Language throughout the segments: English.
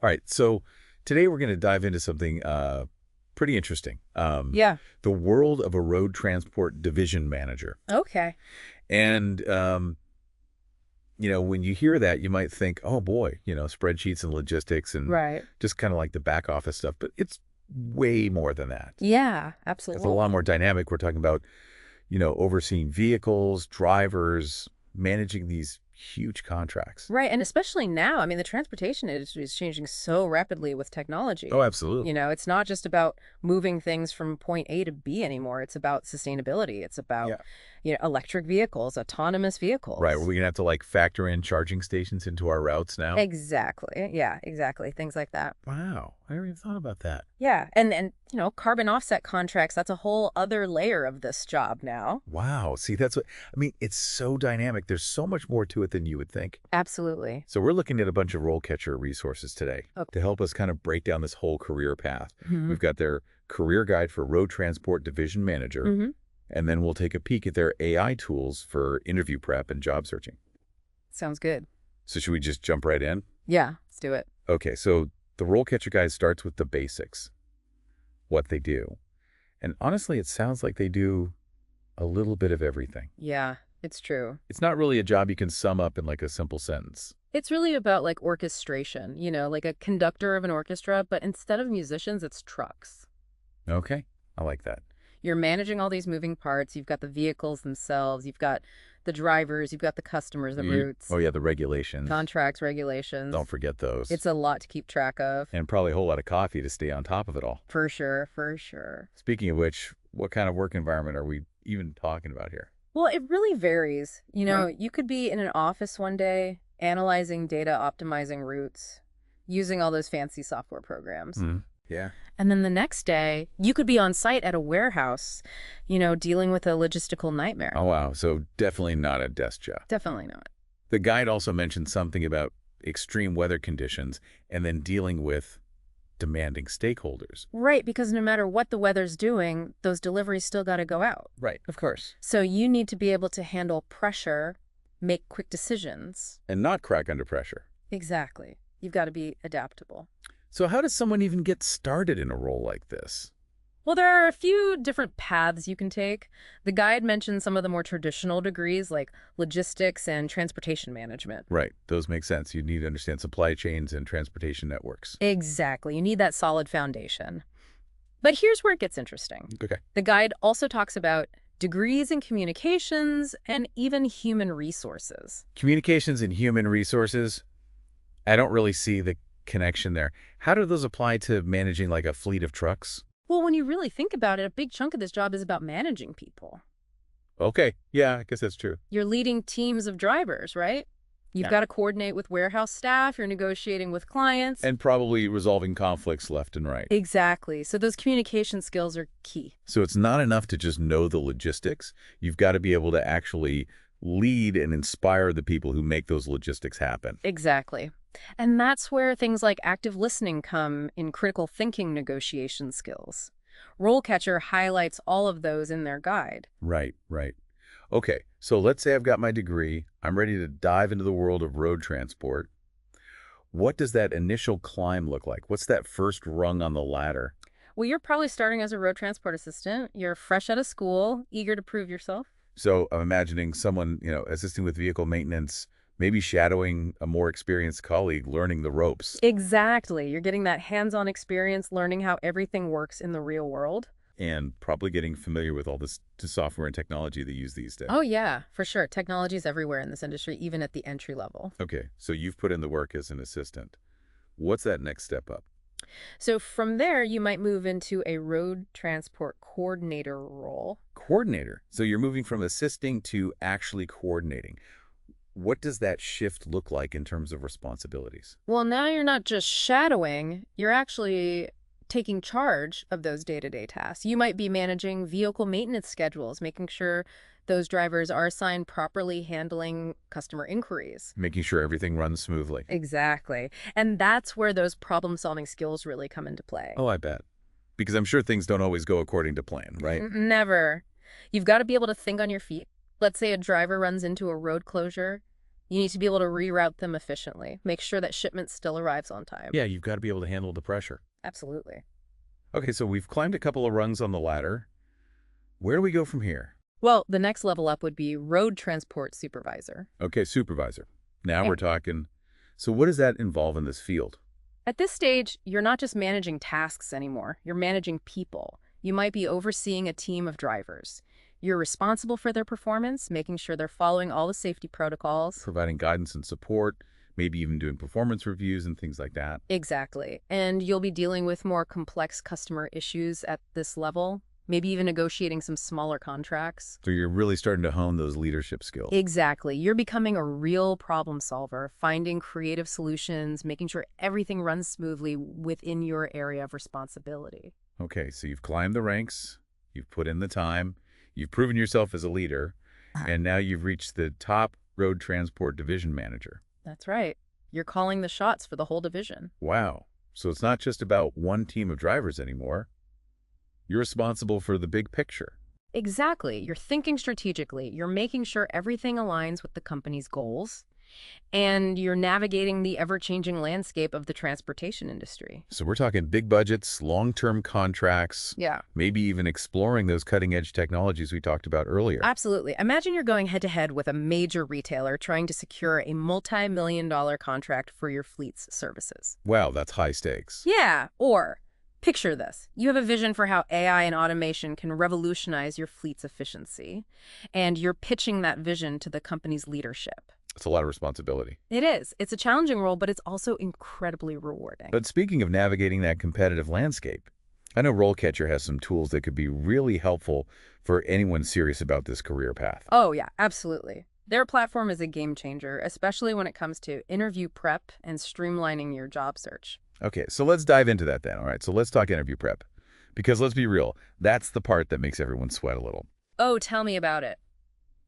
All right, so today we're going to dive into something pretty interesting. Yeah. The world of a road transport division manager. Okay. And, when you hear that, you might think, oh boy, spreadsheets and logistics and Right. just kind of like the back office stuff. But it's way more than that. Yeah, It's a lot absolutely. more dynamic. We're talking about, overseeing vehicles, drivers, managing these huge contracts. Right. And especially now, I mean, the transportation industry is changing so rapidly with Oh, technology. absolutely. It's not just about moving things from point A to B anymore. It's about sustainability. It's about, Yeah. electric vehicles, autonomous Right. We're vehicles. going to have to like factor in charging stations into our routes now. Exactly. Yeah, exactly. Things like that. Wow. I never even thought about that. Yeah. And carbon offset contracts, that's a whole other layer of this job now. Wow. See, that's what I mean. It's so dynamic. There's so much more to it than you would think. Absolutely. So we're looking at a bunch of RoleCatcher resources today Okay. to help us kind of break down this whole career path. hmm We've got their career guide for road transport division manager, hmm and then we'll take a peek at their AI tools for interview prep and job searching. Sounds good. So should we just jump right in? Yeah, let's do it. Okay, so the RoleCatcher guide starts with the basics, what they do. And honestly, it sounds like they do a little bit of everything. Yeah, it's true. It's not really a job you can sum up in like a simple sentence. It's really about like orchestration, like a conductor of an orchestra, but instead of musicians, it's trucks. Okay, I like that. You're managing all these moving parts. You've got the vehicles themselves, you've got the drivers, you've got the customers, the routes, Oh yeah, the regulations. contracts, regulations. Don't forget those. It's a lot to keep track of. And probably a whole lot of coffee to stay on top of it all. For sure, for sure. Speaking of which, what kind of work environment are we even talking about here? Well, it really varies. Right. You could be in an office one day, analyzing data, optimizing routes, using all those fancy software programs. Hmm. Yeah. And then the next day, you could be on site at a warehouse, dealing with a logistical nightmare. Oh wow, so definitely not a desk job. Definitely not. The guide also mentioned something about extreme weather conditions and then dealing with demanding stakeholders. Right, because no matter what the weather's doing, those deliveries still got to go out. Right, of course. So you need to be able to handle pressure, make quick decisions. And not crack under pressure. Exactly. You've got to be adaptable. So how does someone even get started in a role like this? Well, there are a few different paths you can take. The guide mentions some of the more traditional degrees like logistics and transportation management. Right, those make sense. You need to understand supply chains and transportation networks. Exactly. You need that solid foundation. But here's where it gets interesting. Okay. The guide also talks about degrees in communications and even human resources. Communications and human resources, I don't really see the connection there. How do those apply to managing like a fleet of trucks? Well, when you really think about it, a big chunk of this job is about managing people. Okay, yeah, I guess that's true. You're leading teams of drivers, right? You've Yeah. got to coordinate with warehouse staff, you're negotiating with clients. And probably resolving conflicts left and right. Exactly. So those communication skills are key. So it's not enough to just know the logistics. You've got to be able to actually lead and inspire the people who make those logistics happen. Exactly. And that's where things like active listening come in critical thinking negotiation skills. RoleCatcher highlights all of those in their guide. Right, right. Okay, so let's say I've got my degree. I'm ready to dive into the world of road transport. What does that initial climb look like? What's that first rung on the ladder? Well, you're probably starting as a road transport assistant. You're fresh out of school, eager to prove yourself. So I'm imagining someone, assisting with vehicle maintenance, maybe shadowing a more experienced colleague, learning the ropes. Exactly. You're getting that hands-on experience, learning how everything works in the real world. And probably getting familiar with all this software and technology they use these days. Oh, yeah, for sure. Technology is everywhere in this industry, even at the entry level. Okay, so you've put in the work as an assistant. What's that next step up? So from there, you might move into a road transport coordinator role. Coordinator. So you're moving from assisting to actually coordinating. What does that shift look like in terms of responsibilities? Well, now you're not just shadowing, you're actually taking charge of those day-to-day tasks. You might be managing vehicle maintenance schedules, making sure those drivers are assigned properly, handling customer inquiries. Making sure everything runs smoothly. Exactly. And that's where those problem-solving skills really come into play. Oh, I bet. Because I'm sure things don't always go according to plan, right? Never. You've got to be able to think on your feet. Let's say a driver runs into a road closure. You need to be able to reroute them efficiently, make sure that shipment still arrives on time. Yeah, you've got to be able to handle the pressure. Absolutely. Okay, so we've climbed a couple of rungs on the ladder. Where do we go from here? Well, the next level up would be road transport supervisor. Okay, supervisor. Now Eh. we're talking. So what does that involve in this field? At this stage, you're not just managing tasks anymore, you're managing people. You might be overseeing a team of drivers. You're responsible for their performance, making sure they're following all the safety protocols. Providing guidance and support, maybe even doing performance reviews and things like that. Exactly. And you'll be dealing with more complex customer issues at this level, maybe even negotiating some smaller contracts. So you're really starting to hone those leadership skills. Exactly. You're becoming a real problem solver, finding creative solutions, making sure everything runs smoothly within your area of responsibility. Okay, so you've climbed the ranks, you've put in the time, you've proven yourself as a leader, and now you've reached the top road transport division manager. That's right. You're calling the shots for the whole division. Wow. So it's not just about one team of drivers anymore. You're responsible for the big picture. Exactly. You're thinking strategically. You're making sure everything aligns with the company's goals. And you're navigating the ever-changing landscape of the transportation industry. So we're talking big budgets, long-term contracts, Yeah. maybe even exploring those cutting-edge technologies we talked about earlier. Absolutely. Imagine you're going head-to-head with a major retailer trying to secure a multi-million-dollar contract for your fleet's services. Wow, that's high stakes. Yeah, or picture this. You have a vision for how AI and automation can revolutionize your fleet's efficiency, and you're pitching that vision to the company's leadership. It's a lot of responsibility. It is. It's a challenging role, but it's also incredibly rewarding. But speaking of navigating that competitive landscape, I know RoleCatcher has some tools that could be really helpful for anyone serious about this career path. Oh, yeah, absolutely. Their platform is a game changer, especially when it comes to interview prep and streamlining your job search. Okay, so let's dive into that then. All right, so let's talk interview prep. Because let's be real, that's the part that makes everyone sweat a little. Oh, tell me about it.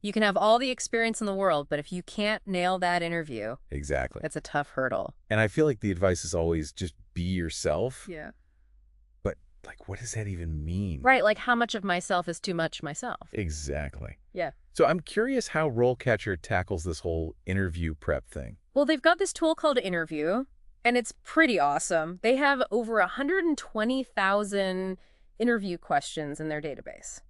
You can have all the experience in the world, but if you can't nail that interview, Exactly. that's a tough hurdle. And I feel like the advice is always just be yourself. Yeah. But, like, what does that even mean? Right, like how much of myself is too much myself. Exactly. Yeah. So I'm curious how RoleCatcher tackles this whole interview prep thing. Well, they've got this tool called Interview, and it's pretty awesome. They have over 120,000 interview questions in their database.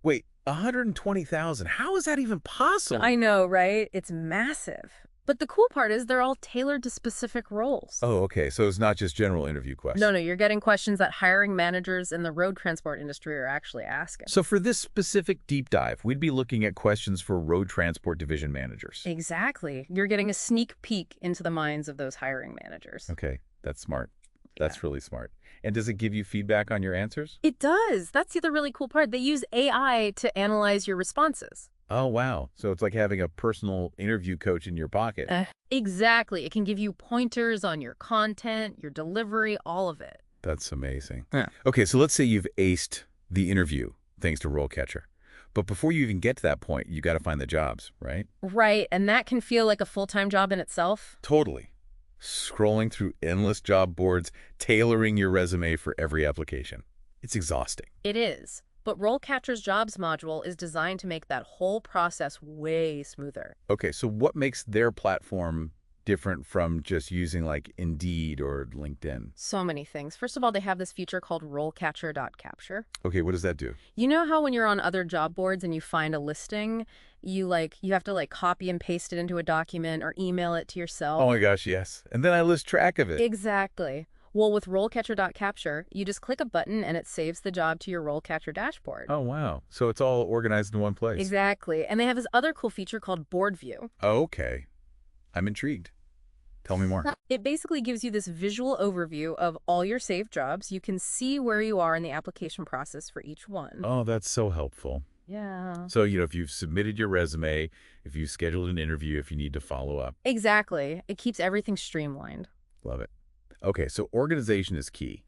Wait, 120,000? How is that even possible? I know, right? It's massive. But the cool part is they're all tailored to specific roles. Oh, okay. So it's not just general interview questions. No, you're getting questions that hiring managers in the road transport industry are actually asking. So for this specific deep dive, we'd be looking at questions for road transport division managers. Exactly. You're getting a sneak peek into the minds of those hiring managers. Okay, that's smart. That's really smart. And does it give you feedback on your answers? It does. That's the other really cool part. They use AI to analyze your responses. Oh, wow. So it's like having a personal interview coach in your pocket. Exactly. It can give you pointers on your content, your delivery, all of it. That's amazing. Yeah. Okay, so let's say you've aced the interview thanks to RoleCatcher. But before you even get to that point, you got to find the jobs, right? Right, and that can feel like a full-time job in itself. Totally. Scrolling through endless job boards, tailoring your resume for every application. It's exhausting. It is. But RoleCatcher's Jobs module is designed to make that whole process way smoother. Okay, so what makes their platform different from just using like Indeed or LinkedIn? So many things. First of all, they have this feature called RoleCatcher.capture. Okay, what does that do? You know how when you're on other job boards and you find a listing, you have to copy and paste it into a document or email it to yourself? Oh my gosh, yes. And then I lose track of it. Exactly. Well, with RoleCatcher.capture, you just click a button and it saves the job to your RoleCatcher dashboard. Oh, wow. So it's all organized in one place. Exactly. And they have this other cool feature called Board View. Oh, okay. I'm intrigued. Tell me more. It basically gives you this visual overview of all your saved jobs. You can see where you are in the application process for each one. Oh, that's so helpful. Yeah. So, if you've submitted your resume, if you've scheduled an interview, if you need to follow up. Exactly. It keeps everything streamlined. Love it. Okay, so organization is key.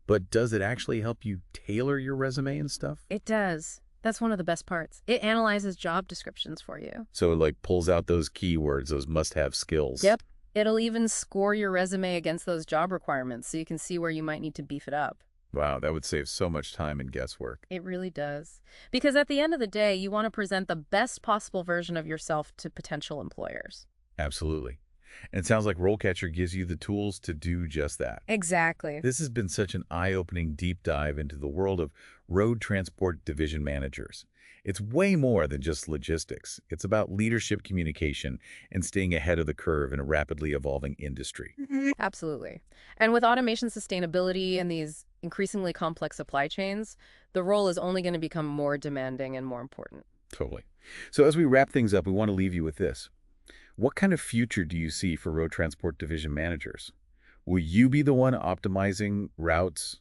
But does it actually help you tailor your resume and stuff? It does. That's one of the best parts. It analyzes job descriptions for you. So it pulls out those keywords, those must-have skills. Yep. It'll even score your resume against those job requirements so you can see where you might need to beef it up. Wow, that would save so much time and guesswork. It really does. Because at the end of the day, you want to present the best possible version of yourself to potential employers. Absolutely. And it sounds like RoleCatcher gives you the tools to do just that. Exactly. This has been such an eye-opening deep dive into the world of road transport division managers. It's way more than just logistics. It's about leadership communication and staying ahead of the curve in a rapidly evolving industry. Absolutely. And with automation sustainability and these increasingly complex supply chains, the role is only going to become more demanding and more important. Totally. So as we wrap things up, we want to leave you with this. What kind of future do you see for road transport division managers? Will you be the one optimizing routes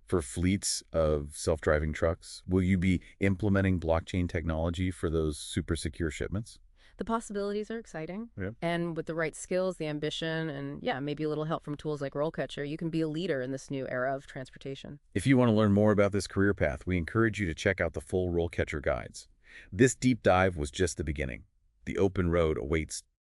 for fleets of self-driving trucks? Will you be implementing blockchain technology for those super secure shipments? The possibilities are exciting. Yeah. And with the right skills, the ambition, and yeah, maybe a little help from tools like RoleCatcher, you can be a leader in this new era of transportation. If you want to learn more about this career path, we encourage you to check out the full Roll Catcher guides. This deep dive was just the beginning. The open road awaits